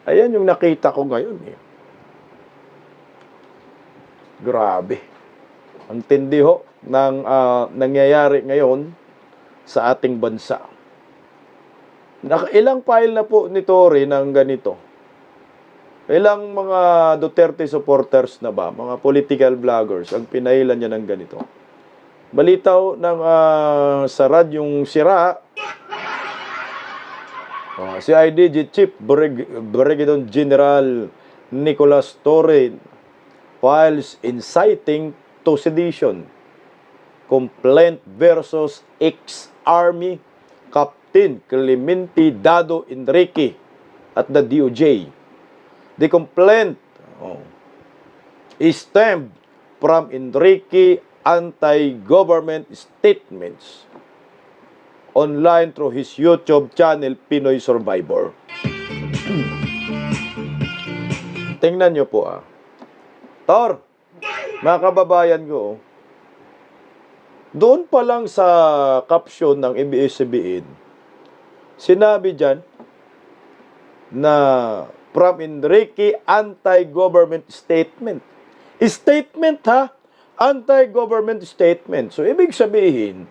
Ayan yung nakita ko ngayon eh. Grabe. Ang tindi ho ng nangyayari ngayon sa ating bansa. Ilang file na po ni Tory ng ganito? Ilang mga Duterte supporters na ba, mga political vloggers, ang pinailan niya ng ganito? Balitaw ng sa radyong Sira, si IDG Chief Brigadier General Nicolas Torre files inciting to sedition complaint versus ex-Army Captain Clemente Dado Enrique at the DOJ. The complaint is stemmed from Enrique anti-government statements online through his YouTube channel, Pinoy Survivor. Tingnan nyo po Tor, mga kababayan ko, doon pa lang sa caption ng ABS-CBN, sinabi dyan na from Enrique anti-government statement. Statement anti-government statement. So, ibig sabihin,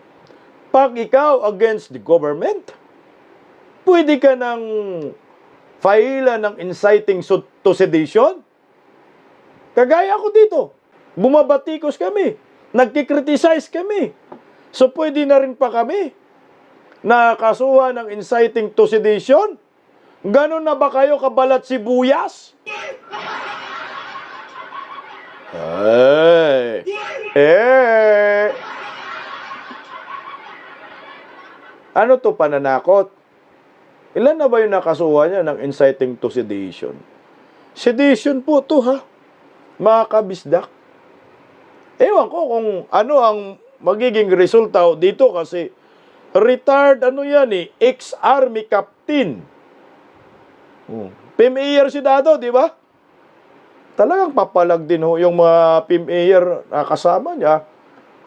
pag ikaw against the government, pwede ka nang file ng inciting to sedition. Kagaya ko dito, bumabatikos kami, nagkikriticize kami. So, pwede na rin pa kami na kasuhan ng inciting to sedition. Ganon na ba kayo kabalat sibuyas? Ano to, pananakot? Ilan na ba yung nakasuhan niya ng inciting to sedition? Sedition po to mga kabisdak. Ewan ko kung ano ang magiging resulta dito kasi retired ex-army captain. PMAyer si Dado, di ba? Talagang papalag din yung mga PMAyer na kasama niya.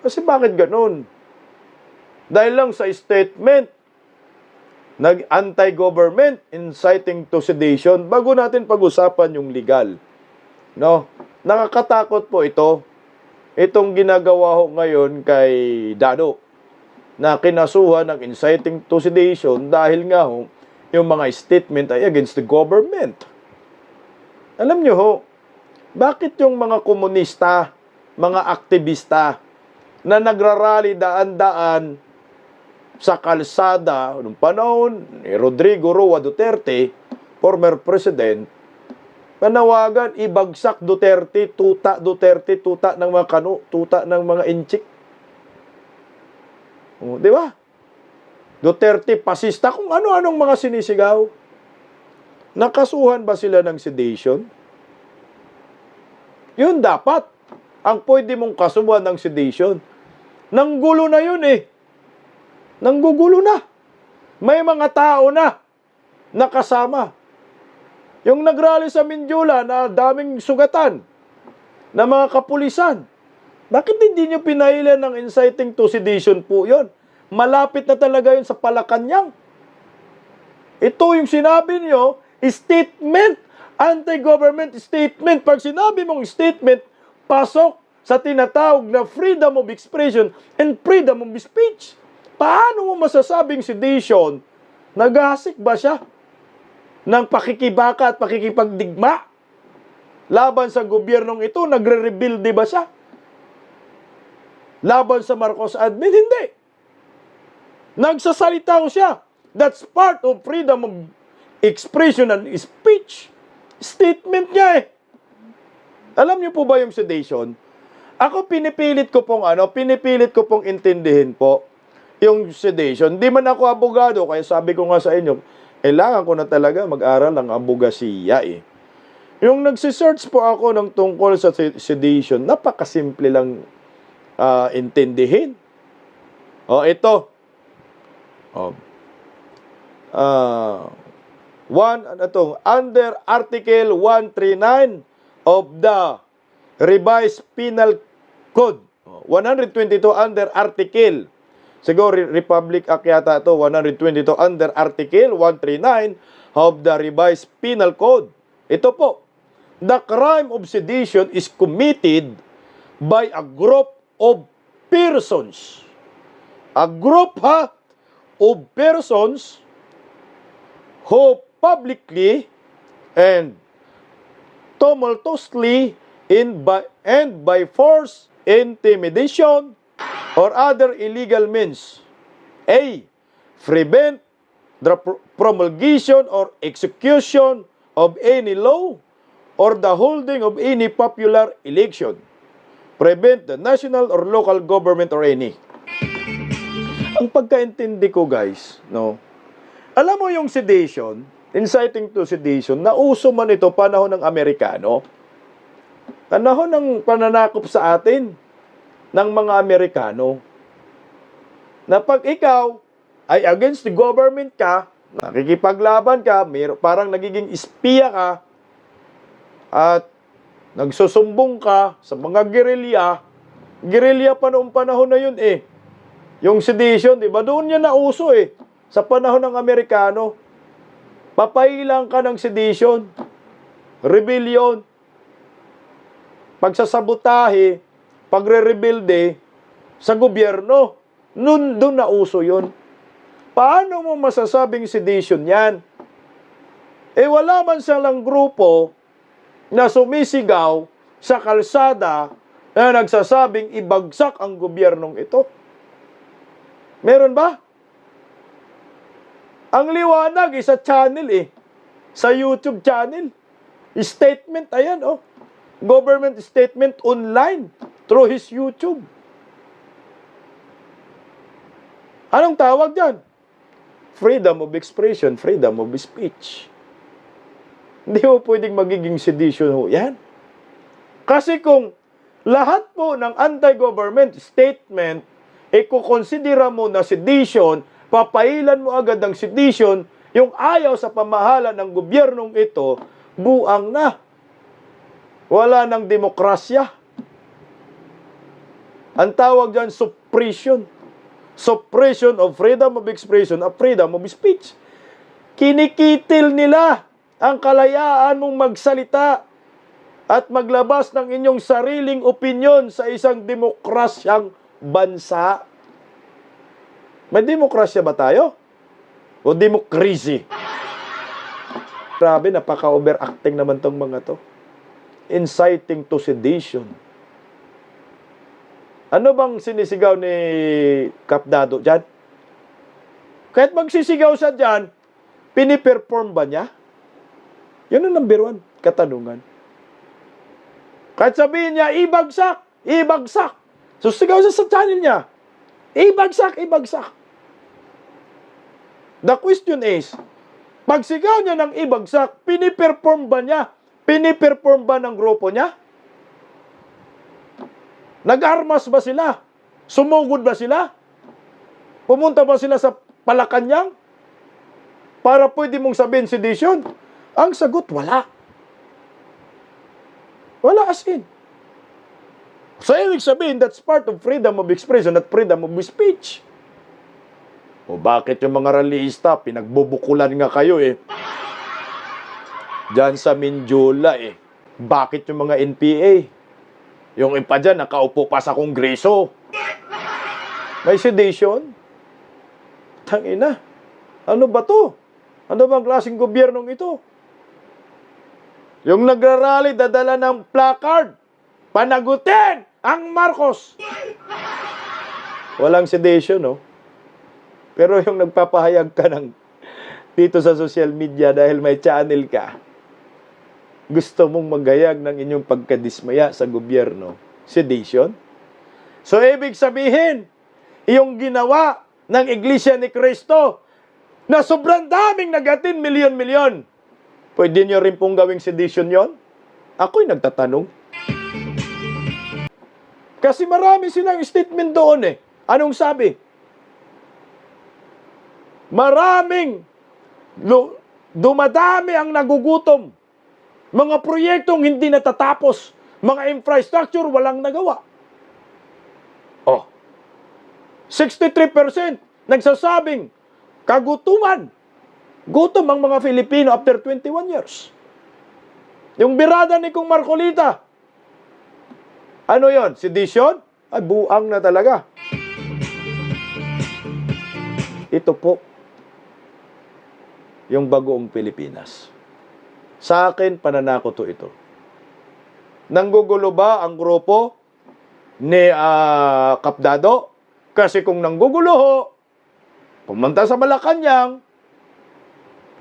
Kasi bakit ganun? Dahil lang sa statement, nag-anti-government, inciting to sedition, bago natin pag-usapan yung legal. No? Nakakatakot po ito. Itong ginagawa ho ngayon kay Dado, na kinasuhan ng inciting to sedition dahil nga yung mga statement ay against the government. Alam nyo bakit yung mga komunista, mga aktivista na nagrarally daan-daan sa kalsada noong panahon ni Rodrigo Roa Duterte, former president, manawagan ibagsak Duterte, tuta ng mga tuta ng mga inchik. Di ba? Duterte, pasista, kung ano-anong mga sinisigaw. Nakasuhan ba sila ng sedition? Yun dapat. Ang pwede mong kasuhan ng sedition. Nanggulo na yun Nanggugulo na. May mga tao na nakasama. Yung nagrally sa Mindiola na daming sugatan na mga kapulisan. Bakit hindi nyo pinailan ng inciting to sedition po yun? Malapit na talaga yun sa Malacanang. Ito yung sinabi nyo, statement, anti-government statement. Pag sinabi mong statement, pasok sa tinatawag na freedom of expression and freedom of speech. Paano mo masasabing sedition? Naghahasik ba siya ng pakikibaka at pakikipagdigma? Laban sa gobyernong ito, nagre-rebuild ba siya? Laban sa Marcos admin, hindi. Nagsasalita siya. That's part of freedom of expression and speech. Statement niya Alam niyo po ba yung sedation? Ako pinipilit ko pong intindihin po yung sedation. Di man ako abogado, kaya sabi ko nga sa inyo, kailangan ko na talaga mag-aral ng abogasiya Yung nagsisearch po ako ng tungkol sa sedation, napakasimple lang intindihin. Ito. Under Article 139 of the Revised Penal Code. 122 under Article. Siguro Republic Act yata ito, 122 under Article 139 of the Revised Penal Code. Ito po, the crime of sedition is committed by a group of persons. A group of persons who publicly and tumultuously and by force, intimidation, or other illegal means. A. Prevent the promulgation or execution of any law or the holding of any popular election. Prevent the national or local government or any. Ang pagkaintindi ko, guys, no? Alam mo yung sedition, inciting to sedition, nauso man ito panahon ng Amerikano. Panahon ng pananakop sa atin ng mga Amerikano. Na pag ikaw ay against the government ka, nakikipaglaban ka, parang nagiging espiya ka, at nagsusumbong ka sa mga guerrilla pa noong panahon na yun eh. Yung sedition, di ba? Doon niya nauso eh. Sa panahon ng Amerikano, papailang ka ng sedition, rebellion, pagsasabotahe, pagre-rebelde sa gobyerno. Doon nauso yun. Paano mo masasabing sedition yan? Eh wala man silang grupo na sumisigaw sa kalsada na nagsasabing ibagsak ang gobyernong ito. Meron ba? Ang liwanag sa channel eh. Sa YouTube channel. Statement, ayan oh. Government statement online through his YouTube. Anong tawag dyan? Freedom of expression, freedom of speech. Hindi mo pwedeng magiging sedition ho yan. Kasi kung lahat po ng anti-government statement ikukonsidera mo na sedition, papailan mo agad ang sedition, yung ayaw sa pamahala ng gobyernong ito, buang na. Wala ng demokrasya. Ang tawag dyan, suppression. Suppression of freedom of expression, of freedom of speech. Kinikitil nila ang kalayaan mong magsalita at maglabas ng inyong sariling opinyon sa isang demokrasyang bansa. May demokrasya ba tayo? O democracy? Grabe, napaka-overacting naman tong mga to. Inciting to sedition. Ano bang sinisigaw ni Kapdado dyan? Kahit magsisigaw siya dyan, piniperform ba niya? Yun ang number one, katanungan. Kahit sabihin niya, ibagsak, ibagsak. So, sigaw siya sa channel niya. Ibagsak, ibagsak. The question is, pag sigaw niya ng ibagsak, piniperform ba niya? Piniperform ba ng grupo niya? Nag-armas ba sila? Sumugod ba sila? Pumunta ba sila sa Malacanang? Para pwede mong sabihin sedition? Ang sagot, wala. Wala as in. So, ibig sabihin, that's part of freedom of expression at freedom of speech. O bakit yung mga rallyista, pinagbubukulan nga kayo eh. Diyan sa Mindiola eh. Bakit yung mga NPA? Yung ipa dyan, nakaupo pa sa kongreso. May sedition? Tangina. Ano ba to? Ano bang klaseng gobyernong ito? Yung nagrarally, dadala ng placard. Panagutin ang Marcos. Walang sedition, no? Pero yung nagpapahayag ka ng dito sa social media dahil may channel ka, gusto mong maghayag ng inyong pagkadismaya sa gobyerno, sedition? So, ibig sabihin, yung ginawa ng Iglesia ni Cristo na sobrang daming nag-attend milyon-milyon, pwede nyo rin pong gawing sedition yon? Ako'y nagtatanong. Kasi marami silang statement doon eh. Anong sabi? Maraming dumadami ang nagugutom. Mga proyektong hindi natatapos. Mga infrastructure walang nagawa. Oh. 63% nagsasabing kagutuman. Gutom ang mga Filipino after 21 years. Yung birada ni Kung Marcolita, ano yon? Sedition? Ay, buang na talaga. Ito po, yung bagoong Pilipinas. Sa akin, pananako to ito. Nanggugulo ba ang grupo ni Kapdado? Kasi kung nanggugulo ho, pumunta sa Malacanang,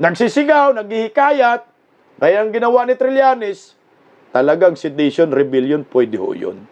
nagsisigaw, naghihikayat, kaya ang ginawa ni Trillanes, talagang sedition, rebellion, pwede ho yun.